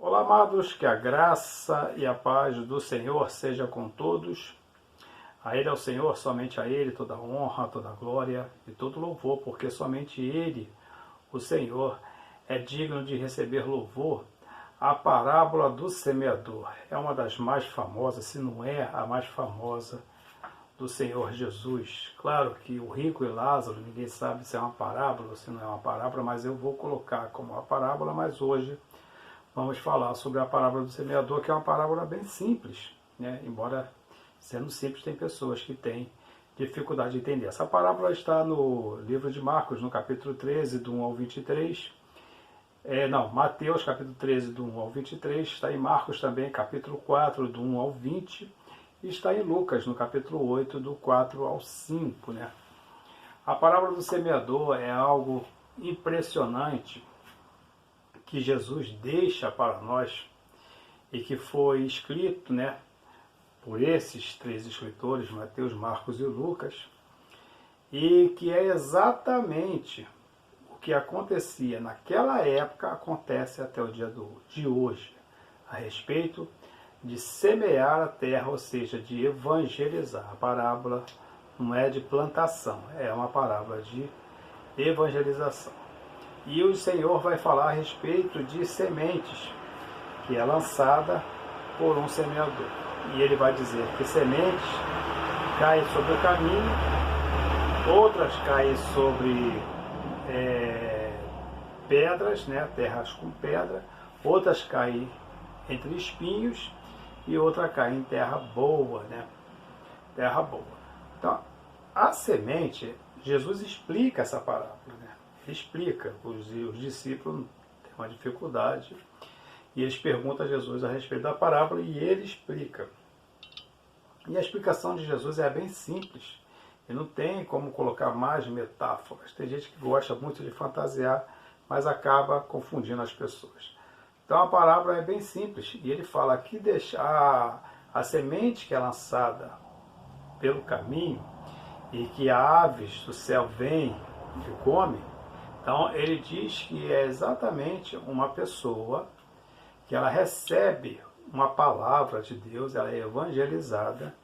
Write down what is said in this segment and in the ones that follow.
Olá, amados, que a graça e a paz do Senhor seja com todos. A Ele é o Senhor, somente a Ele, toda honra, toda glória e todo louvor, porque somente Ele, o Senhor, é digno de receber louvor. A parábola do semeador é uma das mais famosas, se não é a mais famosa, do Senhor Jesus. Claro que o rico e Lázaro, ninguém sabe se é uma parábola ou se não é uma parábola, mas eu vou colocar como uma parábola, mas hoje vamos falar sobre a parábola do semeador, que é uma parábola bem simples, né? Embora sendo simples, tem pessoas que têm dificuldade de entender. Essa parábola está no livro de Marcos, no capítulo 13, do 1 ao 23. Mateus, capítulo 13, do 1 ao 23. Está em Marcos também, capítulo 4, do 1 ao 20. E está em Lucas, no capítulo 8, do 4 ao 5. Né? A parábola do semeador é algo impressionante que Jesus deixa para nós e que foi escrito, né, por esses três escritores, Mateus, Marcos e Lucas, e que é exatamente o que acontecia naquela época, acontece até o dia de hoje, a respeito de semear a terra, ou seja, de evangelizar. A parábola não é de plantação, é uma parábola de evangelização. E o Senhor vai falar a respeito de sementes, que é lançada por um semeador. E ele vai dizer que sementes caem sobre o caminho, outras caem sobre pedras, né, terras com pedra, outras caem entre espinhos e outra cai em terra boa, né? Terra boa. Então, a semente, Jesus explica essa parábola, né? Ele explica, os discípulos têm uma dificuldade e eles perguntam a Jesus a respeito da parábola e ele explica. E a explicação de Jesus é bem simples e não tem como colocar mais metáforas. Tem gente que gosta muito de fantasiar, mas acaba confundindo as pessoas. Então a parábola é bem simples e ele fala que deixar a semente que é lançada pelo caminho e que aves do céu vêm e comem. Então ele diz que é exatamente uma pessoa que ela recebe uma palavra de Deus, ela é evangelizada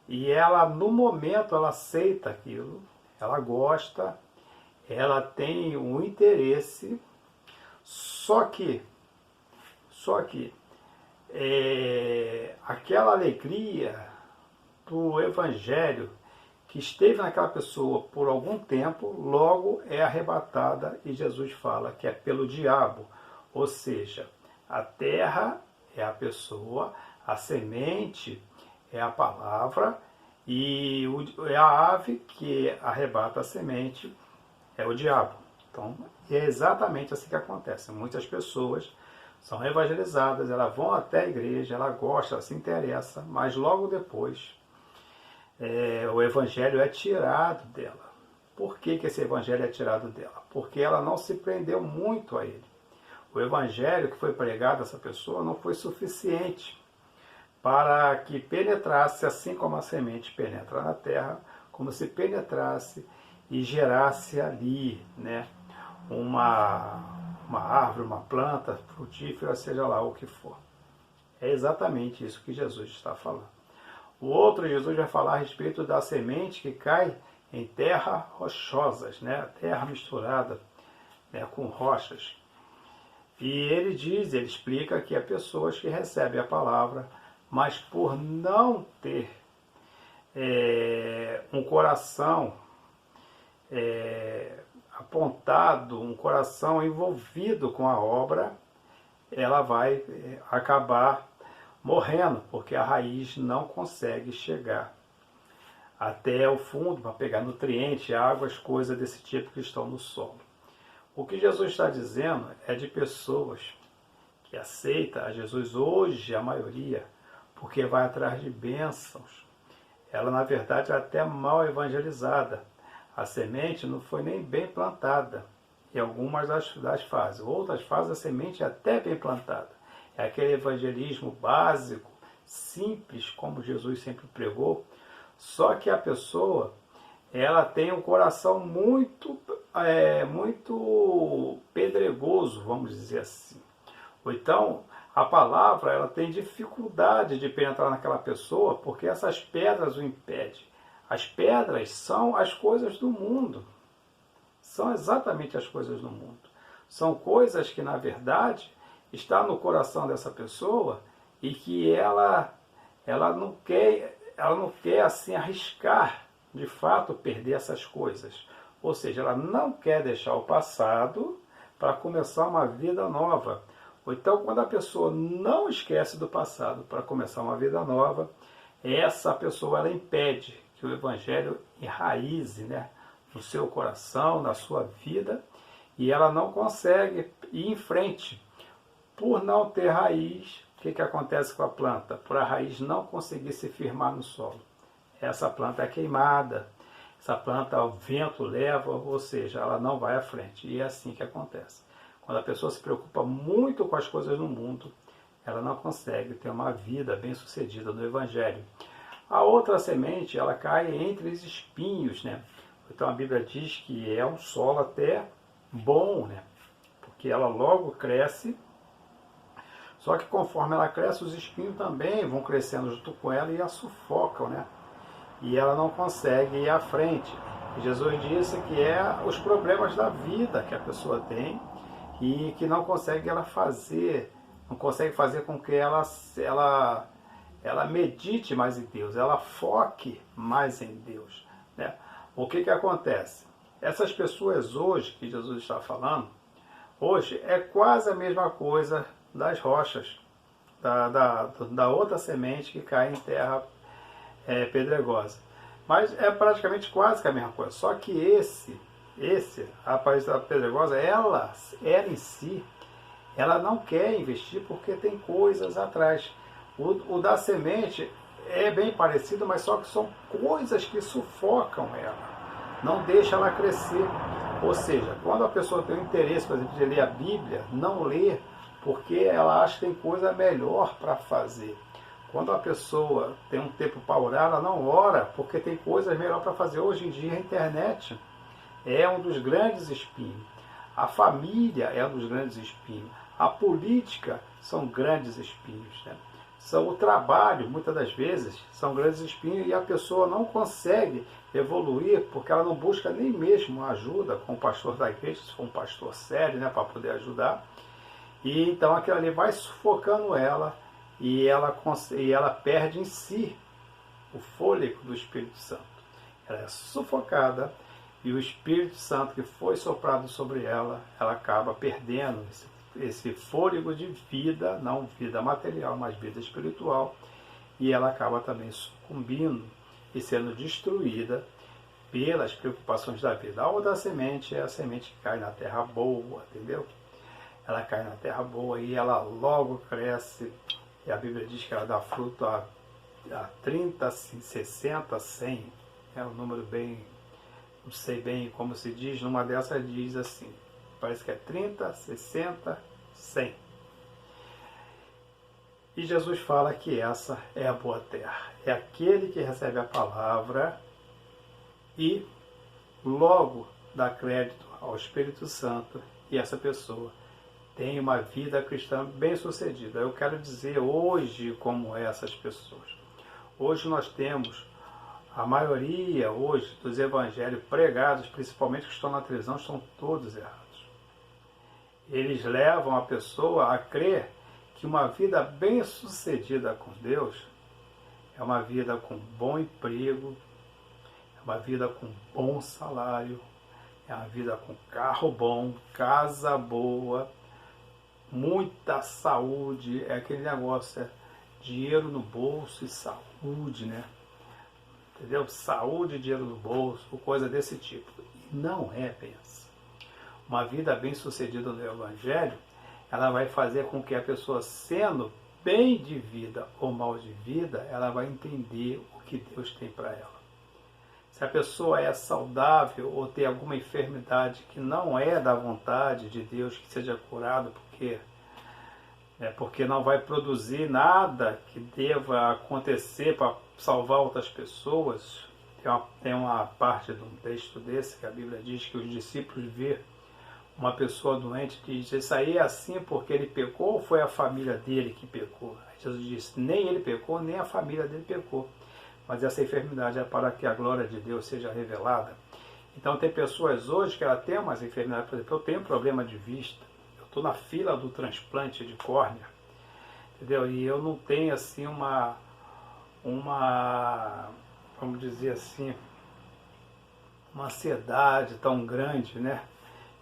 e ela no momento ela aceita aquilo, ela gosta, ela tem um interesse, só que aquela alegria do Evangelho que esteve naquela pessoa por algum tempo, logo é arrebatada e Jesus fala que é pelo diabo. Ou seja, a terra é a pessoa, a semente é a palavra e a ave que arrebata a semente é o diabo. Então, é exatamente assim que acontece. Muitas pessoas são evangelizadas, elas vão até a igreja, ela gosta, ela se interessa, mas logo depois o evangelho é tirado dela. Por que esse evangelho é tirado dela? Porque ela não se prendeu muito a ele. O evangelho que foi pregado a essa pessoa não foi suficiente para que penetrasse, assim como a semente penetra na terra, como se penetrasse e gerasse ali, né, uma árvore, uma planta frutífera, seja lá o que for. É exatamente isso que Jesus está falando. O outro, Jesus vai falar a respeito da semente que cai em terra rochosas, né? Terra misturada, né, com rochas. E ele explica que há pessoas que recebem a palavra, mas por não ter um coração apontado, um coração envolvido com a obra, ela vai acabar morrendo, porque a raiz não consegue chegar até o fundo para pegar nutrientes, águas, coisas desse tipo que estão no solo. O que Jesus está dizendo é de pessoas que aceitam a Jesus hoje, a maioria, porque vai atrás de bênçãos. Ela, na verdade, é até mal evangelizada. A semente não foi nem bem plantada em algumas das fases. Outras fases a semente é até bem plantada. É aquele evangelismo básico, simples, como Jesus sempre pregou. Só que a pessoa, ela tem um coração muito pedregoso, vamos dizer assim. Ou então, a palavra ela tem dificuldade de penetrar naquela pessoa porque essas pedras o impedem. As pedras são as coisas do mundo. São exatamente as coisas do mundo. São coisas que, na verdade, está no coração dessa pessoa e que ela não quer assim arriscar, de fato, perder essas coisas. Ou seja, ela não quer deixar o passado para começar uma vida nova. Ou então, quando a pessoa não esquece do passado para começar uma vida nova, essa pessoa ela impede que o Evangelho enraize, né, no seu coração, na sua vida, e ela não consegue ir em frente. Por não ter raiz, o que acontece com a planta? Por a raiz não conseguir se firmar no solo. Essa planta é queimada, essa planta o vento leva, ou seja, ela não vai à frente. E é assim que acontece. Quando a pessoa se preocupa muito com as coisas no mundo, ela não consegue ter uma vida bem-sucedida no Evangelho. A outra semente, ela cai entre os espinhos, né? Então a Bíblia diz que é um solo até bom, né? Porque ela logo cresce, só que conforme ela cresce, os espinhos também vão crescendo junto com ela e a sufocam, né? E ela não consegue ir à frente. E Jesus disse que é os problemas da vida que a pessoa tem e que não consegue ela fazer, não consegue fazer com que ela medite mais em Deus, ela foque mais em Deus, né? O que acontece? Essas pessoas hoje, que Jesus está falando, hoje é quase a mesma coisa das rochas, da outra semente que cai em terra pedregosa. Mas é praticamente quase que a mesma coisa. Só que a raiz da pedregosa, ela em si, ela não quer investir porque tem coisas atrás. O da semente é bem parecido, mas só que são coisas que sufocam ela. Não deixa ela crescer. Ou seja, quando a pessoa tem o interesse, por exemplo, de ler a Bíblia, não lê porque ela acha que tem coisa melhor para fazer. Quando a pessoa tem um tempo para orar, ela não ora porque tem coisas melhor para fazer. Hoje em dia a internet é um dos grandes espinhos. A família é um dos grandes espinhos. A política são grandes espinhos, né? O trabalho, muitas das vezes, são grandes espinhos e a pessoa não consegue evoluir porque ela não busca nem mesmo ajuda com o pastor da igreja, se for um pastor sério, né, para poder ajudar. E então aquilo ali vai sufocando ela e ela perde em si o fôlego do Espírito Santo. Ela é sufocada e o Espírito Santo que foi soprado sobre ela, ela acaba perdendo esse fôlego de vida, não vida material, mas vida espiritual, e ela acaba também sucumbindo e sendo destruída pelas preocupações da vida. A outra semente é a semente que cai na terra boa, entendeu? Ela cai na terra boa e ela logo cresce, e a Bíblia diz que ela dá fruto a 30, 60, 100, é um número bem, não sei bem como se diz, numa dessas diz assim, parece que é 30, 60, 100. E Jesus fala que essa é a boa terra. É aquele que recebe a palavra e logo dá crédito ao Espírito Santo e essa pessoa tem uma vida cristã bem-sucedida. Eu quero dizer hoje como é essas pessoas. Hoje nós temos a maioria hoje dos evangelhos pregados, principalmente que estão na televisão, estão todos errados. Eles levam a pessoa a crer que uma vida bem-sucedida com Deus é uma vida com bom emprego, é uma vida com bom salário, é uma vida com carro bom, casa boa, muita saúde, é aquele negócio, é dinheiro no bolso e saúde, né? Entendeu? Saúde, dinheiro no bolso, coisa desse tipo. E não é bem assim. Uma vida bem-sucedida no Evangelho, ela vai fazer com que a pessoa, sendo bem de vida ou mal de vida, ela vai entender o que Deus tem para ela. Se a pessoa é saudável ou tem alguma enfermidade que não é da vontade de Deus que seja curado, porque não vai produzir nada que deva acontecer para salvar outras pessoas. Tem uma parte de um texto desse que a Bíblia diz que os discípulos vê uma pessoa doente diz, isso aí é assim porque ele pecou ou foi a família dele que pecou? Aí Jesus disse, nem ele pecou, nem a família dele pecou. Mas essa enfermidade é para que a glória de Deus seja revelada. Então tem pessoas hoje que ela tem umas enfermidades, por exemplo, eu tenho problema de vista, eu estou na fila do transplante de córnea, entendeu? E eu não tenho assim vamos dizer assim, uma ansiedade tão grande, né?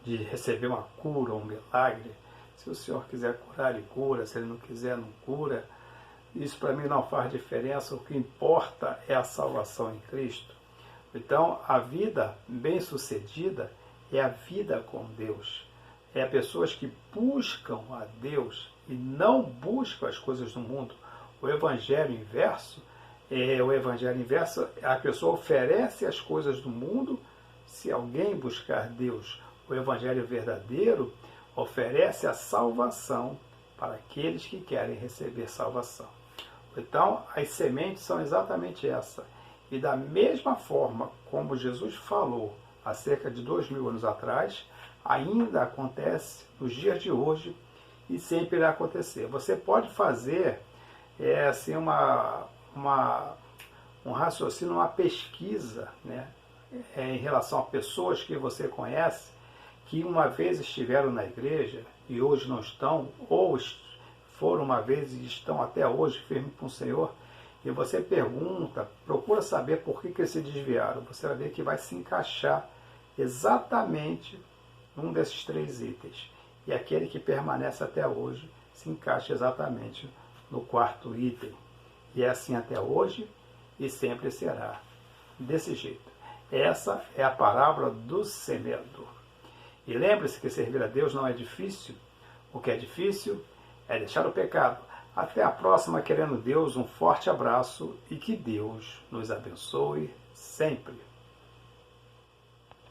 De receber uma cura, um milagre. Se o Senhor quiser curar, Ele cura. Se Ele não quiser, não cura. Isso para mim não faz diferença. O que importa é a salvação em Cristo. Então, a vida bem-sucedida é a vida com Deus. É pessoas que buscam a Deus e não buscam as coisas do mundo. O evangelho inverso, a pessoa oferece as coisas do mundo. Se alguém buscar Deus, o evangelho verdadeiro oferece a salvação para aqueles que querem receber salvação. Então, as sementes são exatamente essa. E da mesma forma como Jesus falou há cerca de 2000 anos atrás, ainda acontece nos dias de hoje e sempre irá acontecer. Você pode fazer assim, um raciocínio, uma pesquisa, né, em relação a pessoas que você conhece, que uma vez estiveram na igreja e hoje não estão, ou foram uma vez e estão até hoje firmes com o Senhor, e você pergunta, procura saber por que eles se desviaram, você vai ver que vai se encaixar exatamente num desses 3 itens. E aquele que permanece até hoje se encaixa exatamente no 4º item. E é assim até hoje e sempre será desse jeito. Essa é a parábola do semeador. E lembre-se que servir a Deus não é difícil. O que é difícil é deixar o pecado. Até a próxima, querendo Deus, um forte abraço e que Deus nos abençoe sempre.